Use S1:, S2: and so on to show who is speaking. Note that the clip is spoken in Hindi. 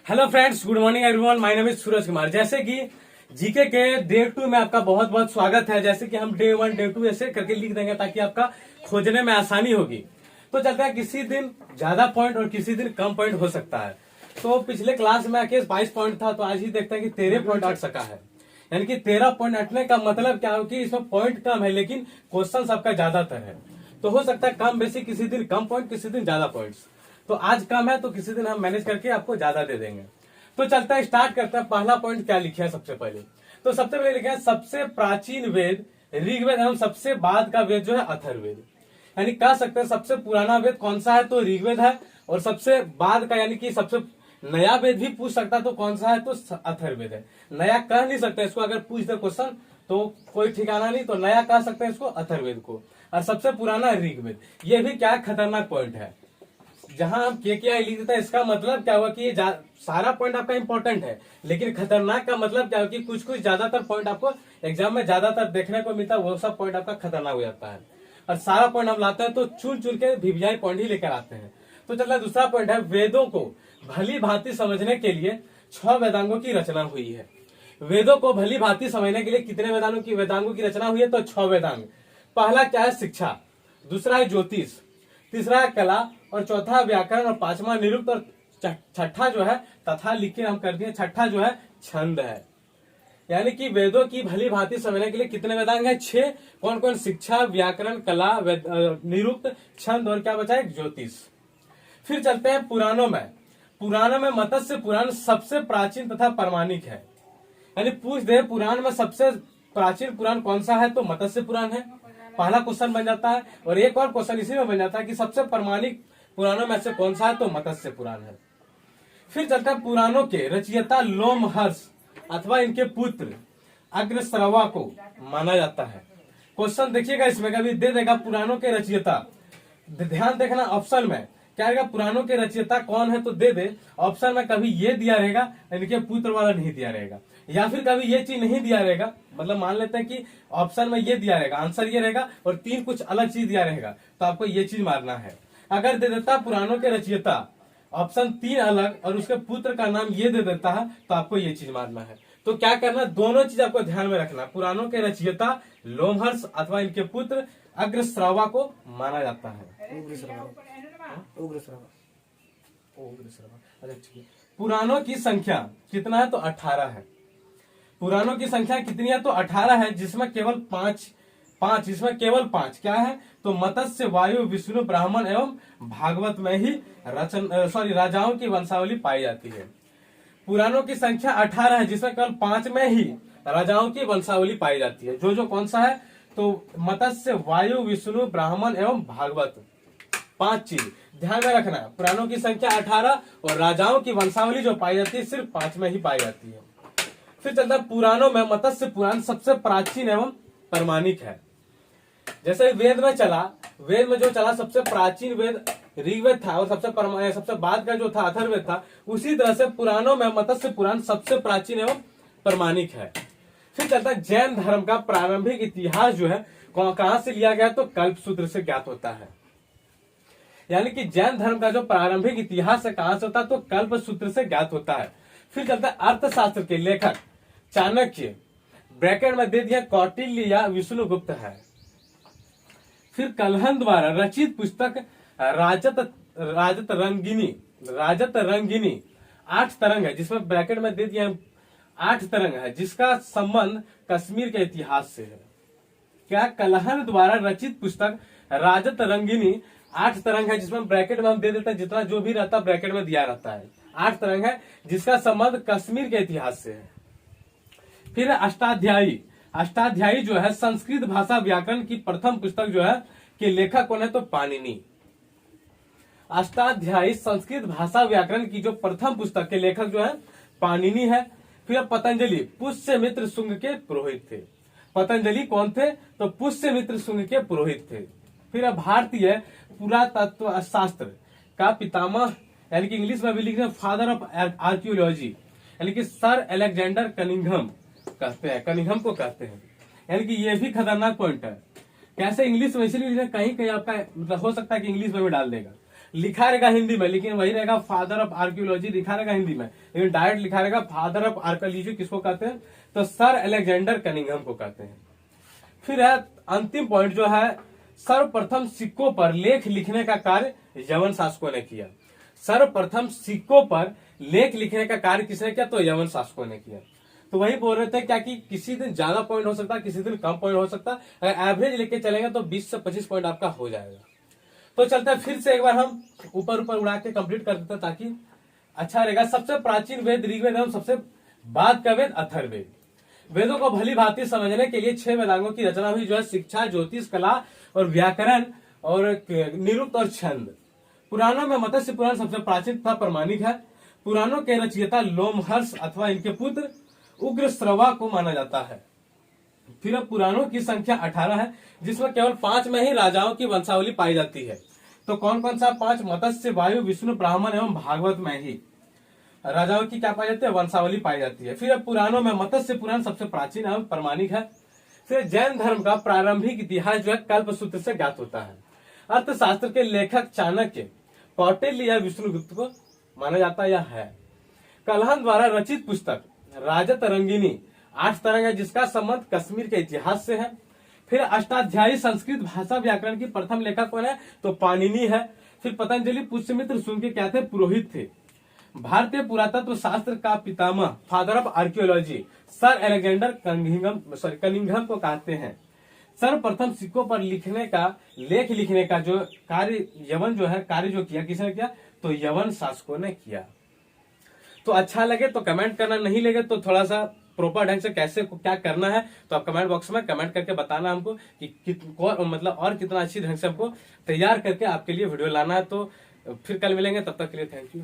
S1: Hello friends, good morning everyone. My name is Suraj Kumar. जैसे कि जीके के डे 2 में आपका बहुत बहुत स्वागत है। जैसे कि हम डे 1 डे 2 ऐसे करके लिख देंगे ताकि आपका खोजने में आसानी होगी। तो चलता है किसी दिन ज्यादा पॉइंट और किसी दिन कम पॉइंट हो सकता है। तो पिछले क्लास में आके 22 पॉइंट था, तो आज ही देखते हैं कि 13 पॉइंट अट सका है। यानी कि 13 पॉइंट अटने का मतलब क्या हो कि इसमें पॉइंट कम है लेकिन क्वेश्चन आपका ज्यादातर है। तो हो सकता है कम बेसी, किसी दिन कम पॉइंट किसी दिन ज्यादा पॉइंट्स। तो आज कम है तो किसी दिन हम मैनेज करके आपको ज्यादा दे देंगे। तो चलता है, स्टार्ट करते हैं। पहला पॉइंट क्या लिखा है सबसे पहले? तो सबसे पहले लिखा है सबसे प्राचीन वेद ऋग्वेद एवं सबसे बाद का वेद जो है अथर्ववेद। यानी कह सकते हैं सबसे पुराना वेद कौन सा है तो ऋग्वेद है, और सबसे बाद का यानी कि सबसे नया वेद भी पूछ सकता है तो कौन सा है तो अथर्ववेद है। नया कह नहीं सकते इसको, अगर पूछ दे क्वेश्चन तो कोई ठिकाना नहीं, तो नया कह सकते हैं इसको अथर्ववेद को। और सबसे पुराना ऋग्वेद। ये भी क्या खतरनाक पॉइंट है। जहां हम के लिख देते हैं, इसका मतलब क्या हुआ कि ये सारा पॉइंट आपका इंपॉर्टेंट है, लेकिन खतरनाक का मतलब क्या हुआ कि कुछ कुछ ज्यादातर पॉइंट आपको एग्जाम में ज्यादातर देखने को मिलता है, वो सब पॉइंट आपका खतरनाक हो जाता है। और सारा पॉइंट हम लाते हैं तो चुन चुन के भिवियाई पॉइंट ही लेकर आते हैं। तो चलता है, दूसरा पॉइंट है वेदों को भली भांति समझने के लिए 6 वेदांगों की रचना हुई है। वेदों को भली भांति समझने के लिए कितने वेदांगों की रचना हुई है तो 6 वेदांग। पहला क्या है? शिक्षा। दूसरा है ज्योतिष। तीसरा है कला, और चौथा व्याकरण, और पांचवा निरुक्त, और छठा जो है तथा लिख के हम कर दिए, छठा जो है छंद है। यानी कि वेदों की भली भांति समझने के लिए कितने वेदांग है? 6। कौन कौन? शिक्षा, व्याकरण, कला, निरुक्त, छंद, और क्या बचा है? ज्योतिष। फिर चलते हैं पुराणों में। पुराणों में मत्स्य पुराण सबसे प्राचीन तथा प्रमाणिक है। यानी पूछ दे पुराण में सबसे प्राचीन पुराण कौन सा है तो मत्स्य पुराण है। पहला क्वेश्चन बन जाता है। और एक और क्वेश्चन इसी में बन जाता है कि सबसे प्रमाणिक पुराणों में से कौन सा है तो मत्स्य पुराण है। फिर चलता है पुराणों के रचयिता लोमहर्ष अथवा इनके पुत्र अग्रश्रवा को माना जाता है। क्वेश्चन देखिएगा, इसमें कभी दे देगा पुराणों के रचयिता। ध्यान देखना, ऑप्शन में क्या रहेगा? पुराणों के रचयिता कौन है तो दे दे। ऑप्शन में कभी ये दिया रहेगा, इनके पुत्र वाला नहीं दिया रहेगा, या फिर कभी ये चीज नहीं दिया रहेगा। मतलब मान लेते हैं कि ऑप्शन में ये दिया रहेगा, आंसर ये रहेगा, और 3 कुछ अलग चीज दिया रहेगा, तो आपको ये चीज मारना है। अगर दे देता पुराणों के रचयिता ऑप्शन 3 अलग और उसके पुत्र का नाम ये दे देता है तो आपको ये चीज मारना है। तो क्या करना? दोनों चीज आपको ध्यान में रखना। पुराणों के रचयिता लोमहर्ष अथवा इनके पुत्र अग्रश्रवा को माना जाता है। पुराणों की संख्या कितना है तो 18 है। पुराणों की संख्या कितनी है तो 18 है, जिसमें केवल इसमें केवल 5 क्या है तो मत्स्य, वायु, विष्णु, ब्राह्मण एवं भागवत में ही राजाओं की वंशावली पाई जाती है। पुराणों की संख्या 18 है, जिसमें केवल 5 में ही राजाओं की वंशावली पाई जाती है। जो कौन सा है तो मत्स्य, वायु, विष्णु, ब्राह्मण एवं भागवत। 5 चीज ध्यान में रखना। पुराणों की संख्या 18 और राजाओं की वंशावली जो पाई जाती है सिर्फ 5 में ही पाई जाती है। फिर चलता है पुराणों में मत्स्य पुराण सबसे प्राचीन एवं प्रमाणिक है। जैसे वेद में जो चला सबसे प्राचीन वेद ऋग्वेद था, और सबसे बाद का जो था अथर्ववेद था। उसी तरह से पुराणों में मत्स्य पुराण सबसे प्राचीन एवं प्रमाणिक है। फिर चलता है जैन धर्म का प्रारंभिक इतिहास जो है कहां से लिया गया तो कल्पसूत्र से ज्ञात होता है। यानी कि जैन धर्म का जो प्रारंभिक इतिहास है कहां से होता है तो कल्पसूत्र से ज्ञात होता है। फिर चलता है अर्थशास्त्र के लेखक चाणक्य, ब्रैकेट में दे दिया कौटिल्य या विष्णुगुप्त है। फिर कलहन द्वारा रचित पुस्तक राजत रंगिनी 8 तरंग है, जिसमें ब्रैकेट में दे दिया 8 तरंग है, जिसका संबंध कश्मीर के इतिहास से है। क्या? कलहन द्वारा रचित पुस्तक राजत रंगिनी 8 तरंग है, जिसमें ब्रैकेट में हम दे देते हैं जितना जो भी रहता ब्रैकेट में दिया रहता है। 8 तरंग है, जिसका संबंध कश्मीर के इतिहास से है। फिर अष्टाध्यायी जो है संस्कृत भाषा व्याकरण की प्रथम पुस्तक जो है के लेखक कौन है तो पाणिनि। अष्टाध्यायी संस्कृत भाषा व्याकरण की जो प्रथम पुस्तक के लेखक जो है पाणिनि है। फिर पतंजलि पुष्यमित्र शुंग के पुरोहित थे। पतंजलि कौन थे तो पुष्यमित्र शुंग के पुरोहित थे। फिर भारतीय पुरातत्व शास्त्र का पितामह, यानी कि इंग्लिश में भी लिखते हैं फादर ऑफ आर्कियोलॉजी, यानी कि सर अलेक्जेंडर कनिंघम को कहते हैं। यानी कि ये भी खतरनाक पॉइंट है। कैसे इंग्लिश में? इसलिए कहीं कहीं आपका मतलब हो सकता है कि इंग्लिश में भी डाल देगा। लिखा रहेगा हिंदी में, लेकिन वही रहेगा फादर ऑफ आर्कियोलॉजी लिखा रहेगा हिंदी में, लेकिन डायरेक्ट लिखा रहेगा फादर ऑफ आर्कियोलॉजी किसको कहते हैं, तो सर अलेक्जेंडर कनिंघम को कहते हैं। फिर है अंतिम पॉइंट जो है, सर्वप्रथम सिक्कों पर लेख लिखने का कार्य यवन शासकों ने किया। सर्वप्रथम सिक्कों पर लेख लिखने का कार्य किसने किया, तो यवन शासकों ने किया। तो वही बोल रहे थे क्या कि किसी दिन ज्यादा पॉइंट हो सकता है, किसी दिन कम पॉइंट हो सकता है, अगर एवरेज लेके चलेंगे तो 20 से 25 पॉइंट आपका हो जाएगा। तो चलता है फिर से एक बार हम ऊपर ऊपर उड़ा के कंप्लीट कर देते हैं ताकि अच्छा रहेगा। सबसे प्राचीन वेद ऋग्वेद एवं सबसे बाद का वेद अथर्ववेद। वेदों को भली भांति समझने के लिए 6 वेदांगों की रचना हुई, जो है शिक्षा, ज्योतिष, कला और व्याकरण और निरुक्त और छंद। पुराणों में मत्स्य पुराण सबसे प्राचीन तथा प्रमाणिक है। पुराणों के रचयिता लोमहर्ष अथवा इनके पुत्र उग्रश्रवा को माना जाता है। फिर अब पुराणों की संख्या 18 है, जिसमें केवल 5 में ही राजाओं की वंशावली पाई जाती है। तो कौन कौन सा 5? मत्स्य, वायु, विष्णु, ब्राह्मण एवं भागवत में ही राजाओं की क्या पाई जाती है, वंशावली पाई जाती है। फिर अब पुराणों में मत्स्य पुराण सबसे प्राचीन एवं प्रमाणिक है। फिर जैन धर्म का प्रारंभिक इतिहास जो है कल्पसूत्र से ज्ञात होता है। अर्थशास्त्र के लेखक चाणक्य, कौटिल्य या विष्णुगुप्त को माना जाता है। कलहन द्वारा रचित पुस्तक राजतरंगिनी 8 तरंग है, जिसका संबंध कश्मीर के इतिहास से है। फिर अष्टाध्यायी संस्कृत भाषा व्याकरण की प्रथम लेखक कौन है, तो पाणिनि है। फिर पतंजलि पुष्यमित्र सुन के क्या थे, पुरोहित थे। भारतीय पुरातत्व शास्त्र का पितामह, father of archaeology, sir Alexander Cunningham को कहते हैं। सर्वप्रथम सिक्कों पर लिखने का, लेख लिखने का जो कार्य यवन जो है कार्य जो किया, किसने किया, तो यवन शासकों ने किया। तो अच्छा लगे तो कमेंट करना, नहीं लगे तो थोड़ा सा प्रॉपर ढंग से कैसे क्या करना है तो आप कमेंट बॉक्स में कमेंट करके बताना हमको कि मतलब और कितना अच्छी ढंग से हमको तैयार करके आपके लिए वीडियो लाना है। तो फिर कल मिलेंगे, तब तक के लिए थैंक यू।